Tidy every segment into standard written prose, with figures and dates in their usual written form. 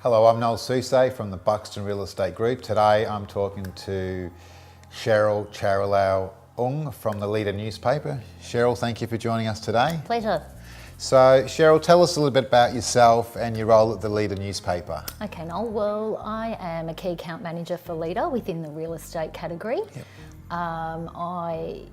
Hello, I'm Noels from the Buxton Real Estate Group. Today I'm talking to Cheryl Charalau Ung from the Leader newspaper. Cheryl, thank you for joining us today. Pleasure. So Cheryl, tell us a little bit about yourself and your role at the Leader newspaper. Okay, Noel. Well, I am a key account manager for Leader within the real estate category. Yep.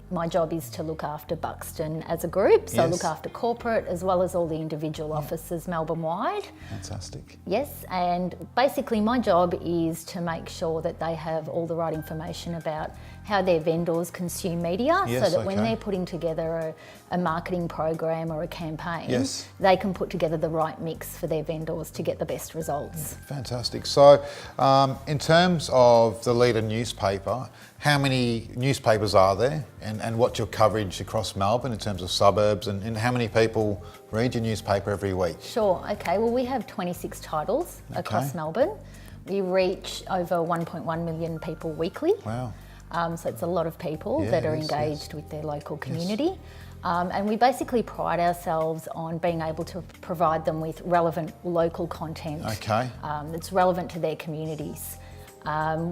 My job is to look after Buxton as a group, so I Yes. look after corporate as well as all the individual offices Melbourne-wide. Fantastic. Yes, and basically my job is to make sure that they have all the right information about how their vendors consume media, Yes, so that when okay. they're putting together a marketing program or a campaign, Yes. they can put together the right mix for their vendors to get the best results. Fantastic. So in terms of the Leader newspaper, how many newspapers are there and what's your coverage across Melbourne in terms of suburbs and how many people read your newspaper every week? Sure, okay. Well, we have 26 titles across Melbourne. We reach over 1.1 million people weekly. Wow. So it's a lot of people Yeah, that are it is, engaged with their local community. And we basically pride ourselves on being able to provide them with relevant local content Okay. that's relevant to their communities.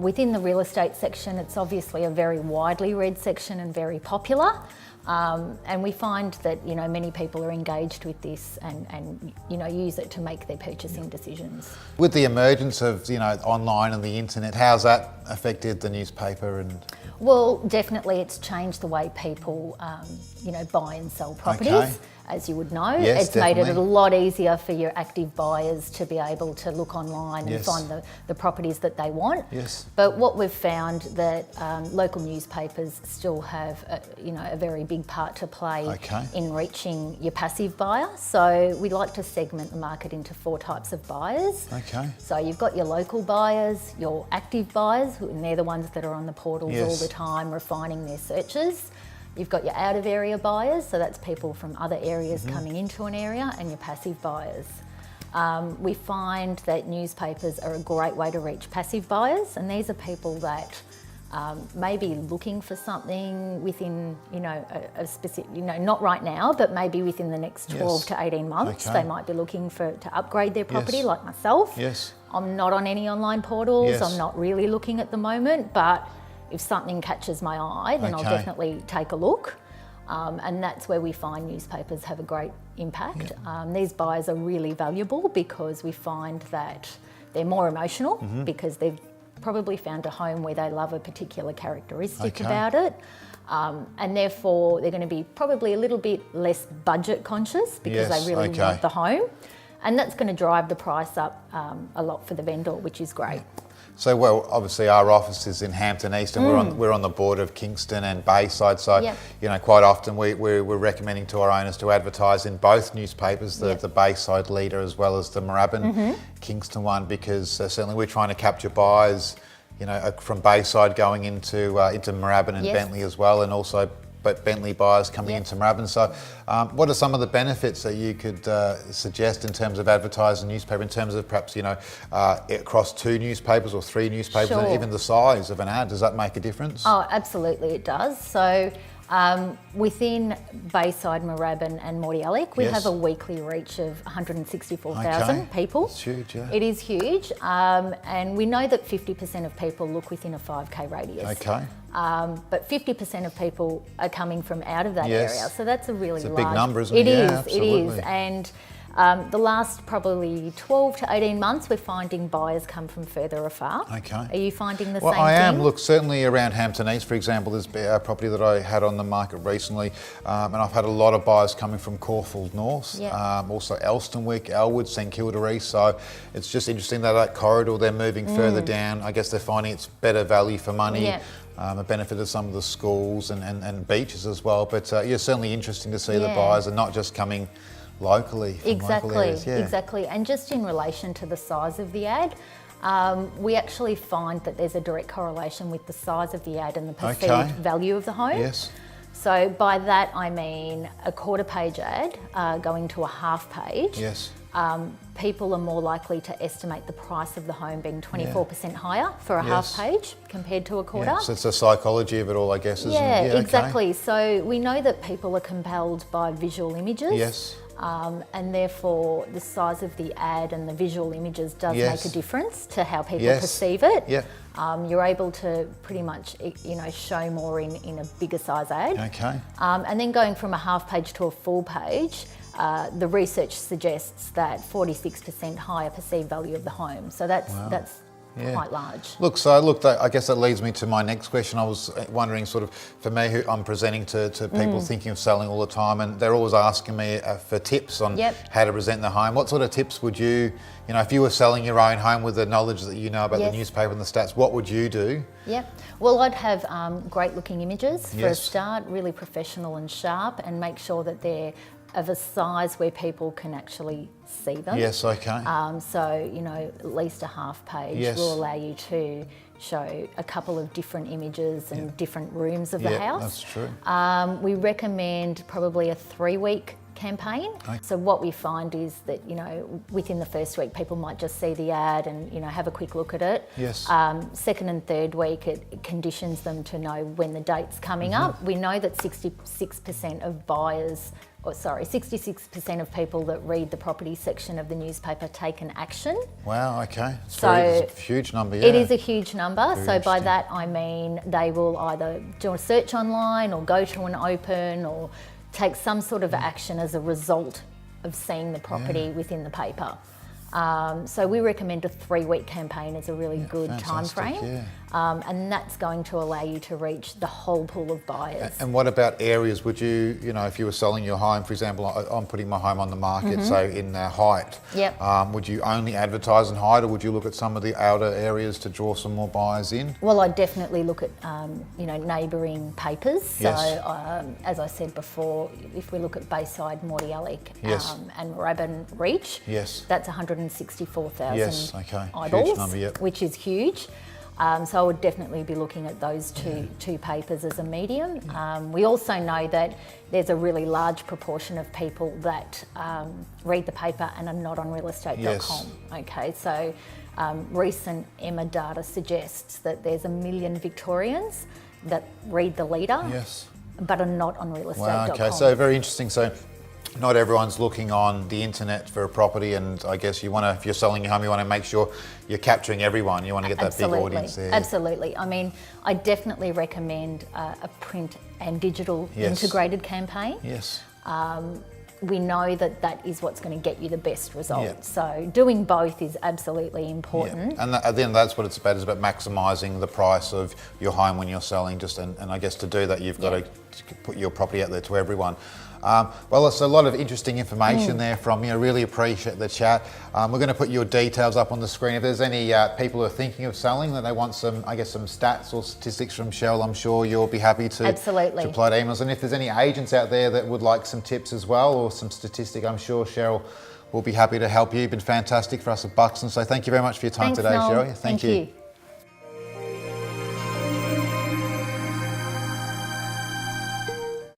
Within the real estate section, it's obviously a very widely read section and very popular. And we find that, many people are engaged with this and use it to make their purchasing decisions. With the emergence of, online and the internet, how's that affected the newspaper? Well, definitely it's changed the way people, buy and sell properties. Okay. As you would know, Yes, it's made it a definitely. lot easier for your active buyers to be able to look online Yes. and find the properties that they want. Yes. But what we've found that local newspapers still have a very big part to play Okay. in reaching your passive buyer. So we like to segment the market into 4 types of buyers. Okay. So you've got your local buyers, your active buyers, and they're the ones that are on the portals Yes. all the time refining their searches. You've got your out of area buyers, so that's people from other areas coming into an area, and your passive buyers. We find that newspapers are a great way to reach passive buyers, and these are people that may be looking for something within, a specific, not right now, but maybe within the next 12 Yes. to 18 months. Okay. They might be looking to upgrade their property, Yes. like myself. Yes. I'm not on any online portals. Yes. I'm not really looking at the moment, but if something catches my eye, then I'll Okay. definitely take a look. And that's where we find newspapers have a great impact. These buyers are really valuable because we find that they're more emotional because they've probably found a home where they love a particular characteristic Okay. about it. And therefore they're going to be probably a little bit less budget conscious because Yes, they really okay. want the home. And that's going to drive the price up a lot for the vendor, which is great. So, well, obviously our office is in Hampton East and we're on the border of Kingston and Bayside. So, Yep. quite often we're recommending to our owners to advertise in both newspapers, the, Yep. the Bayside Leader as well as the Moorabbin Kingston one, because certainly we're trying to capture buyers, from Bayside going into Moorabbin and Yes. Bentley as well, and also but Bentley buyers coming Yep. into Moorabbin. So what are some of the benefits that you could suggest in terms of advertising newspaper, in terms of perhaps, across 2 newspapers or 3 newspapers, and Sure. even the size of an ad? Does that make a difference? Oh, absolutely it does. So within Bayside, Moorabbin and Mordialloc, we Yes. have a weekly reach of 164,000 Okay. people. It's huge, yeah. It is huge. And we know that 50% of people look within a 5K radius. Okay. But 50% of people are coming from out of that Yes. area. So that's a really It's a large... big number, isn't it? It Yeah, is, absolutely. it is. And the last probably 12 to 18 months, we're finding buyers come from further afar. Okay. Are you finding the Well, same I thing? am. Look, certainly around Hampton East, for example, there's a property that I had on the market recently, and I've had a lot of buyers coming from Caulfield North, Yeah. also Elstonwick, Elwood, St Kilda East. So it's just interesting that corridor, they're moving further down. I guess they're finding it's better value for money. Yeah. A benefit of some of the schools and beaches as well. But yeah, certainly interesting to see the Yeah. buyers are not just coming locally from local Exactly, areas. Yeah. exactly. And just in relation to the size of the ad, we actually find that there's a direct correlation with the size of the ad and the perceived Okay. value of the home. Yes. So by that I mean a quarter page ad going to a half page. Yes. People are more likely to estimate the price of the home being 24% higher for a half Yes. page compared to a quarter. Yeah, so it's the psychology of it all, I guess, isn't Yeah, it? exactly. So we know that people are compelled by visual images. Yes. And therefore the size of the ad and the visual images does Yes. make a difference to how people Yes. perceive it. Yep. You're able to pretty much, show more in a bigger size ad. Okay. And then going from a half page to a full page, the research suggests that 46% higher perceived value of the home. So that's Yeah. quite large. Look, I guess that leads me to my next question. I was wondering, sort of, for me, who I'm presenting to people thinking of selling all the time, and they're always asking me for tips on Yep. how to present the home. What sort of tips would you, if you were selling your own home with the knowledge that you know about Yes. the newspaper and the stats, what would you do? Yep. Well, I'd have great looking images for a Yes. start, really professional and sharp, and make sure that they're of a size where people can actually see them. Yes, okay. So, at least a half page Yes. will allow you to show a couple of different images and different rooms of the Yeah, house. that's true. We recommend probably a 3-week campaign. Okay. So what we find is that, within the first week, people might just see the ad and, have a quick look at it. Yes. Second and third week, it conditions them to know when the date's coming Mm-hmm. up. We know that 66% of people that read the property section of the newspaper take an action. Wow, okay. It's So it's a huge number, yeah. It is a huge number. Very So by interesting. that I mean they will either do a search online or go to an open or take some sort of action as a result of seeing the property within the paper. So we recommend a 3-week campaign as a really good time fantastic, frame. And that's going to allow you to reach the whole pool of buyers. And what about areas? Would you, if you were selling your home, for example, I'm putting my home on the market, so in Hyde, Yep. would you only advertise in Hyde, or would you look at some of the outer areas to draw some more buyers in? Well, I'd definitely look at, neighbouring papers. Yes. So, as I said before, if we look at Bayside, Mordialloc Yes. and Moorabbin Reach, Yes. that's 164,000 Yes, okay. eyeballs, Huge number, yep. which is huge. So I would definitely be looking at those two papers as a medium. We also know that there's a really large proportion of people that read the paper and are not on realestate.com. Yes. Okay, so recent Emma data suggests that there's 1 million Victorians that read the leader Yes. but are not on realestate.com. Wow, okay, so very interesting. So not everyone's looking on the internet for a property, and I guess if you're selling your home, you want to make sure you're capturing everyone. You want to get that big audience there. Absolutely. I mean, I definitely recommend a print and digital Yes. integrated campaign. Yes. We know that is what's going to get you the best result. Yeah. So doing both is absolutely important. Yeah. And at the end, that's what it's about. It's about maximising the price of your home when you're selling. And I guess to do that, you've got to put your property out there to everyone. Well, it's a lot of interesting information there from you. Really appreciate the chat. We're going to put your details up on the screen. If there's any people who are thinking of selling that they want some stats or statistics from Cheryl, I'm sure you'll be happy to Absolutely. reply to emails. And if there's any agents out there that would like some tips as well or some statistic, I'm sure Cheryl will be happy to help you. You've been fantastic for us at Buxton. So thank you very much for your time Thanks, today, Noel. Cheryl. Thank you.